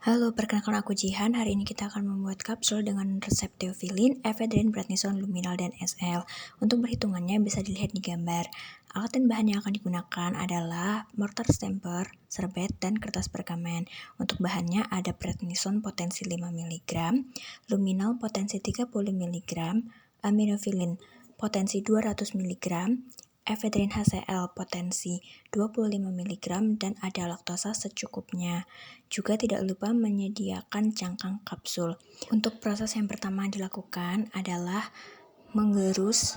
Halo, perkenalkan aku Jihan. Hari ini kita akan membuat kapsul dengan resep theophylline, ephedrine, prednisone, luminal, dan SL. Untuk perhitungannya bisa dilihat di gambar. Alat dan bahan yang akan digunakan adalah mortar stamper, serbet, dan kertas perkamen. Untuk bahannya ada prednisone potensi 5 mg, luminal potensi 30 mg, aminophylline potensi 200 mg, ephedrine HCl potensi 25 mg, dan ada laktosa secukupnya. Juga tidak lupa menyediakan cangkang kapsul. Untuk proses yang pertama dilakukan adalah menggerus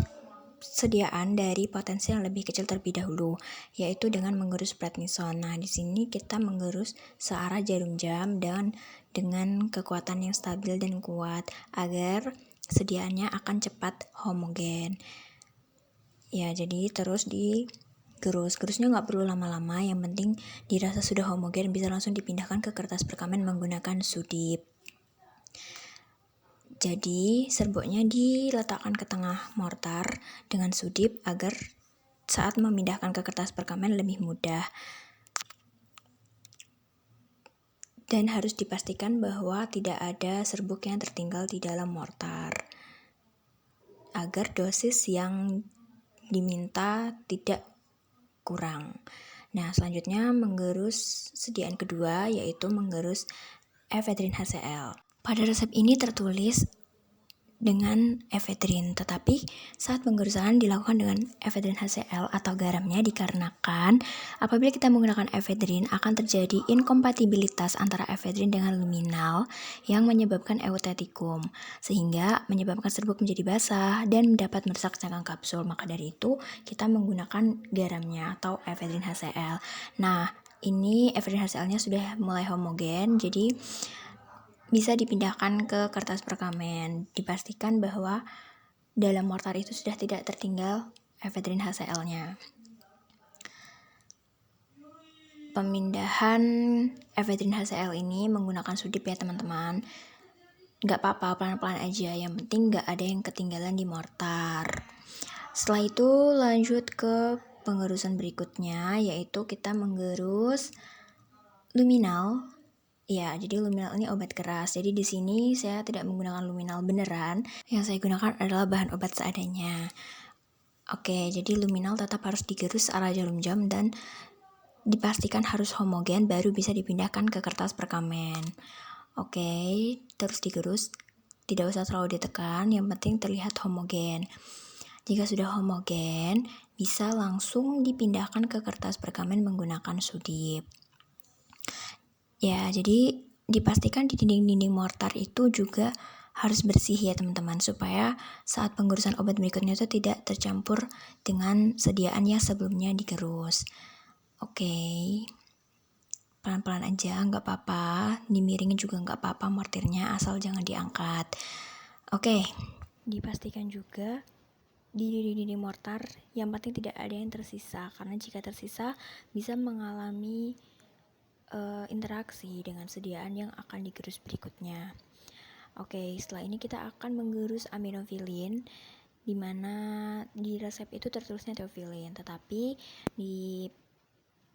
sediaan dari potensi yang lebih kecil terlebih dahulu, yaitu dengan menggerus prednisone. Nah, di sini kita menggerus searah jarum jam dan dengan kekuatan yang stabil dan kuat agar sediaannya akan cepat homogen. Ya, jadi terus gerusnya nggak perlu lama-lama, yang penting dirasa sudah homogen bisa langsung dipindahkan ke kertas perkamen menggunakan sudip. Jadi serbuknya diletakkan ke tengah mortar dengan sudip agar saat memindahkan ke kertas perkamen lebih mudah. Dan harus dipastikan bahwa tidak ada serbuk yang tertinggal di dalam mortar agar dosis yang diminta tidak kurang. Nah, selanjutnya menggerus sediaan kedua, yaitu menggerus ephedrine HCl. Pada resep ini tertulis dengan ephedrine, tetapi saat penggerusan dilakukan dengan ephedrine HCl atau garamnya dikarenakan apabila kita menggunakan ephedrine akan terjadi inkompatibilitas antara ephedrine dengan luminal yang menyebabkan eutetikum, sehingga menyebabkan serbuk menjadi basah dan dapat merusak cangkang kapsul. Maka dari itu kita menggunakan garamnya atau ephedrine HCl. Nah, ini ephedrine HCl-nya sudah mulai homogen, jadi bisa dipindahkan ke kertas perkamen. Dipastikan bahwa dalam mortar itu sudah tidak tertinggal ephedrine HCl-nya. Pemindahan ephedrine HCl ini menggunakan sudip ya teman-teman. Nggak apa-apa, pelan-pelan aja. Yang penting nggak ada yang ketinggalan di mortar. Setelah itu lanjut ke pengerusan berikutnya, yaitu kita menggerus luminal. Ya, jadi luminal ini obat keras. Jadi di sini saya tidak menggunakan luminal beneran. Yang saya gunakan adalah bahan obat seadanya. Oke, jadi luminal tetap harus digerus searah jarum jam dan dipastikan harus homogen baru bisa dipindahkan ke kertas perkamen. Oke, terus digerus. Tidak usah terlalu ditekan, yang penting terlihat homogen. Jika sudah homogen, bisa langsung dipindahkan ke kertas perkamen menggunakan sudip. Ya, jadi dipastikan di dinding-dinding mortar itu juga harus bersih ya teman-teman, supaya saat penggerusan obat berikutnya itu tidak tercampur dengan sediaan yang sebelumnya digerus. Oke, pelan-pelan aja, nggak apa-apa, dimiringin juga nggak apa-apa mortirnya, asal jangan diangkat. Oke, dipastikan juga di dinding mortar yang penting tidak ada yang tersisa, karena jika tersisa bisa mengalami interaksi dengan sediaan yang akan digerus berikutnya. Oke, setelah ini kita akan menggerus aminophylline, di mana di resep itu tertulisnya theophylline, tetapi di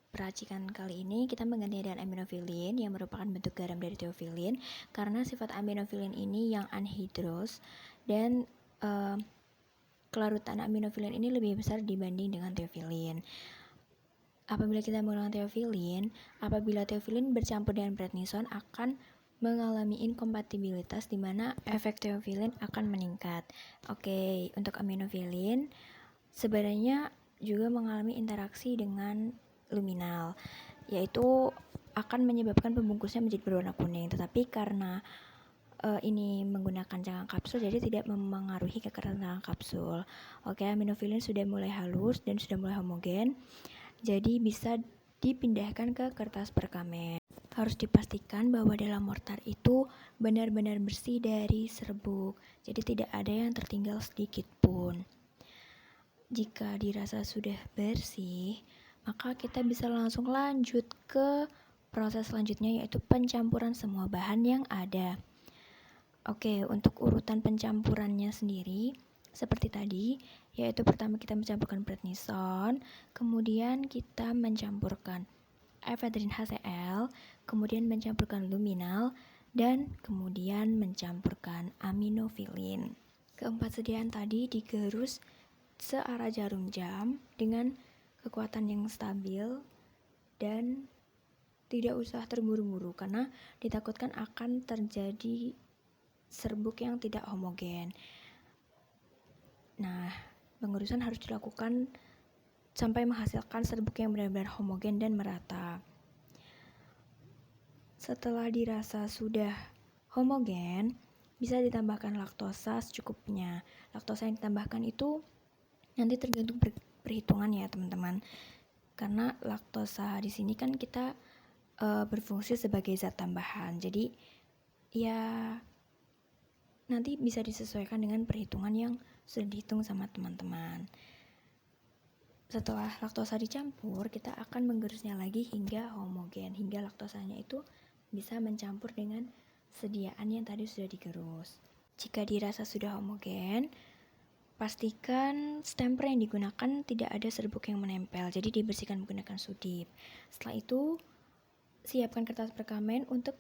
peracikan kali ini kita mengganti dengan aminophylline yang merupakan bentuk garam dari theophylline, karena sifat aminophylline ini yang anhidros dan kelarutan aminophylline ini lebih besar dibanding dengan theophylline. Apabila kita menggunakan theophylline bercampur dengan prednisone akan mengalami inkompatibilitas di mana efek theophylline akan meningkat. Oke, untuk aminophylline sebenarnya juga mengalami interaksi dengan luminal, yaitu akan menyebabkan pembungkusnya menjadi berwarna kuning, tetapi karena ini menggunakan cangkang kapsul jadi tidak mempengaruhi kekerasan cangkang kapsul. Oke, aminophylline sudah mulai halus dan sudah mulai homogen, jadi bisa dipindahkan ke kertas perkamen. Harus dipastikan bahwa dalam mortar itu benar-benar bersih dari serbuk, jadi tidak ada yang tertinggal sedikit pun. Jika dirasa sudah bersih, maka kita bisa langsung lanjut ke proses selanjutnya, yaitu pencampuran semua bahan yang ada. Oke, untuk urutan pencampurannya sendiri seperti tadi, yaitu pertama kita mencampurkan prednisone, kemudian kita mencampurkan ephedrine HCl, kemudian mencampurkan luminal, dan kemudian mencampurkan aminofilin. Keempat sediaan tadi digerus searah jarum jam dengan kekuatan yang stabil dan tidak usah terburu-buru karena ditakutkan akan terjadi serbuk yang tidak homogen. Nah, pengerusan harus dilakukan sampai menghasilkan serbuk yang benar-benar homogen dan merata. Setelah dirasa sudah homogen, bisa ditambahkan laktosa secukupnya. Laktosa yang ditambahkan itu nanti tergantung perhitungan ya teman-teman. Karena laktosa di sini kan kita berfungsi sebagai zat tambahan. Jadi ya nanti bisa disesuaikan dengan perhitungan yang sudah dihitung sama teman-teman. Setelah laktosa dicampur, kita akan menggerusnya lagi hingga homogen, hingga laktosanya itu bisa mencampur dengan sediaan yang tadi sudah digerus. Jika dirasa sudah homogen, pastikan stemper yang digunakan tidak ada serbuk yang menempel, jadi dibersihkan menggunakan sudip. Setelah itu, siapkan kertas perkamen untuk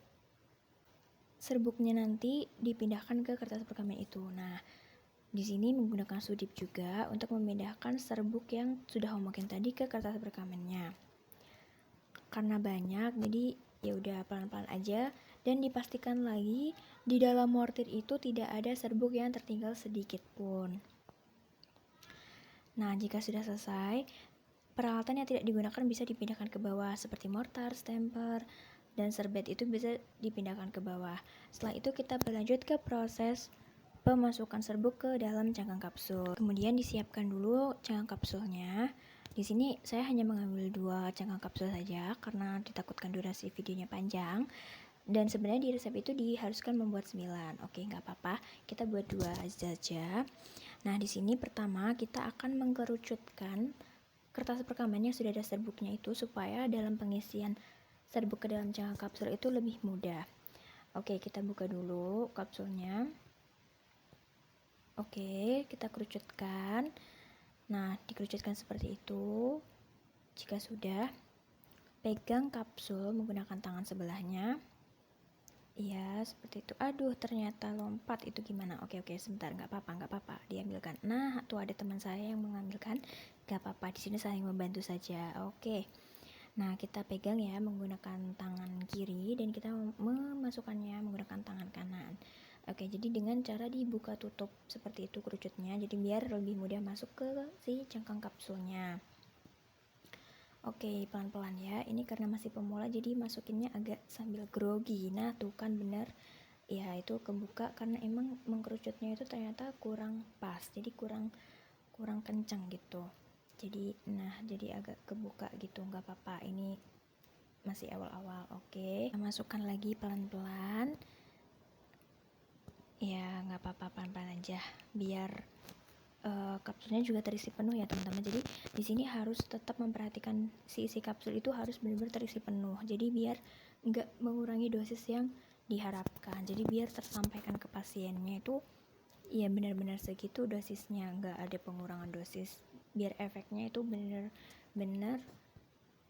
serbuknya nanti dipindahkan ke kertas perkamen itu. Nah, di sini menggunakan sudip juga untuk memindahkan serbuk yang sudah homogen tadi ke kertas perkamennya. Karena banyak, jadi ya udah pelan-pelan aja dan dipastikan lagi di dalam mortir itu tidak ada serbuk yang tertinggal sedikit pun. Nah, jika sudah selesai, peralatan yang tidak digunakan bisa dipindahkan ke bawah seperti mortar, stemper, dan serbet itu bisa dipindahkan ke bawah. Setelah itu kita berlanjut ke proses pemasukan serbuk ke dalam cangkang kapsul. Kemudian disiapkan dulu cangkang kapsulnya. Di sini saya hanya mengambil 2 cangkang kapsul saja karena ditakutkan durasi videonya panjang. Dan sebenarnya di resep itu diharuskan membuat 9. Oke, nggak apa-apa. Kita buat 2 saja. Nah, di sini pertama kita akan mengkerucutkan kertas perkamen yang sudah ada serbuknya itu supaya dalam pengisian serbuk ke dalam cangkang kapsul itu lebih mudah. Oke, kita buka dulu kapsulnya. Oke, kita kerucutkan. Nah, dikerucutkan seperti itu. Jika sudah, pegang kapsul menggunakan tangan sebelahnya. Iya, seperti itu. Aduh, ternyata lompat. Itu gimana? Oke, sebentar. Nggak apa-apa. Diambilkan. Nah, tuh ada teman saya yang mengambilkan. Nggak apa-apa, di sini saling membantu saja. Oke. Nah, kita pegang ya menggunakan tangan kiri dan kita memasukkannya menggunakan tangan kanan. Oke, jadi dengan cara dibuka tutup seperti itu kerucutnya, jadi biar lebih mudah masuk ke si cangkang kapsulnya. Oke, pelan-pelan ya. Ini karena masih pemula jadi masukinnya agak sambil grogi. Nah, tuh kan bener. Ya, itu kebuka karena emang mengkerucutnya itu ternyata kurang pas. Jadi kurang kencang gitu. Jadi agak kebuka gitu. Nggak apa-apa. Ini masih awal-awal. Oke. Kita masukkan lagi pelan-pelan. Ya, nggak apa-apa, pelan-pelan aja. Biar kapsulnya juga terisi penuh ya teman-teman. Jadi di sini harus tetap memperhatikan si isi kapsul itu harus benar-benar terisi penuh. Jadi biar nggak mengurangi dosis yang diharapkan. Jadi biar tersampaikan ke pasiennya itu ya benar-benar segitu dosisnya, nggak ada pengurangan dosis. Biar efeknya itu benar-benar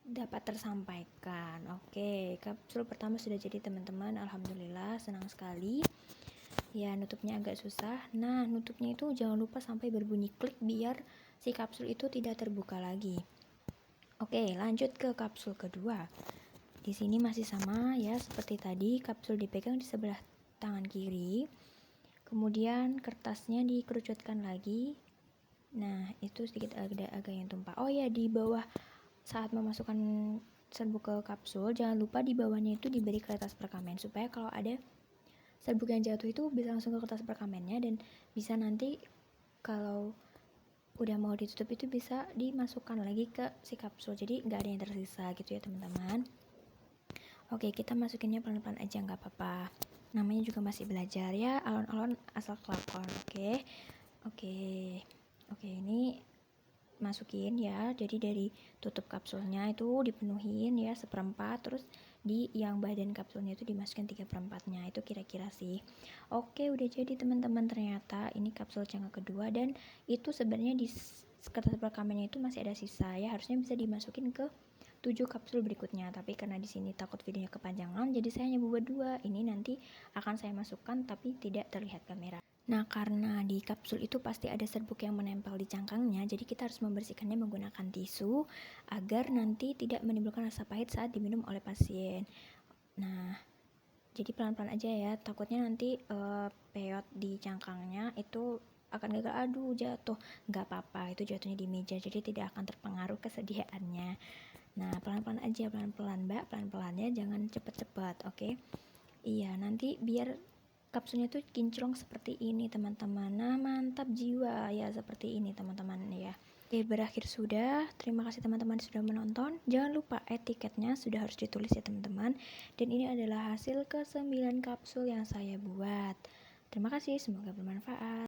dapat tersampaikan. Oke, kapsul pertama sudah jadi teman-teman. Alhamdulillah, senang sekali. Ya, nutupnya agak susah. Nah, nutupnya itu jangan lupa sampai berbunyi klik biar si kapsul itu tidak terbuka lagi. Oke, lanjut ke kapsul kedua. Di sini masih sama ya, seperti tadi, kapsul dipegang di sebelah tangan kiri. Kemudian kertasnya dikerucutkan lagi. Nah, itu sedikit agak yang tumpah. Oh ya, di bawah saat memasukkan serbuk ke kapsul, jangan lupa di bawahnya itu diberi kertas perkamen supaya kalau ada serbuk yang jatuh itu bisa langsung ke kertas perkamennya dan bisa nanti kalau udah mau ditutup itu bisa dimasukkan lagi ke si kapsul, jadi nggak ada yang tersisa gitu ya teman-teman. Oke, kita masukinnya pelan-pelan aja, nggak apa-apa, namanya juga masih belajar ya, alon-alon asal kelakon. Oke, ini masukin ya, jadi dari tutup kapsulnya itu dipenuhin ya 1/4, terus di yang badan kapsulnya itu dimasukin 3/4-nya, itu kira-kira sih. Oke, udah jadi teman-teman, ternyata ini kapsul cangkang kedua dan itu sebenarnya di kertas perkamennya itu masih ada sisa ya, harusnya bisa dimasukin ke 7 kapsul berikutnya. Tapi karena di sini takut videonya kepanjangan, jadi saya hanya buat 2. Ini nanti akan saya masukkan tapi tidak terlihat kamera. Nah, karena di kapsul itu pasti ada serbuk yang menempel di cangkangnya, jadi kita harus membersihkannya menggunakan tisu agar nanti tidak menimbulkan rasa pahit saat diminum oleh pasien. Nah, jadi pelan-pelan aja ya, takutnya nanti peot di cangkangnya itu akan gagal, aduh jatuh. Nggak apa-apa, itu jatuhnya di meja, jadi tidak akan terpengaruh kesediaannya. Nah, pelan-pelan aja, pelan-pelan mbak, pelan-pelan ya, jangan cepet-cepet, oke? Iya, nanti biar kapsulnya tuh kinclong seperti ini teman-teman. Nah, mantap jiwa ya, seperti ini teman-teman ya. Oke, berakhir sudah. Terima kasih teman-teman sudah menonton. Jangan lupa etiketnya sudah harus ditulis ya teman-teman. Dan ini adalah hasil ke-9 kapsul yang saya buat. Terima kasih, semoga bermanfaat.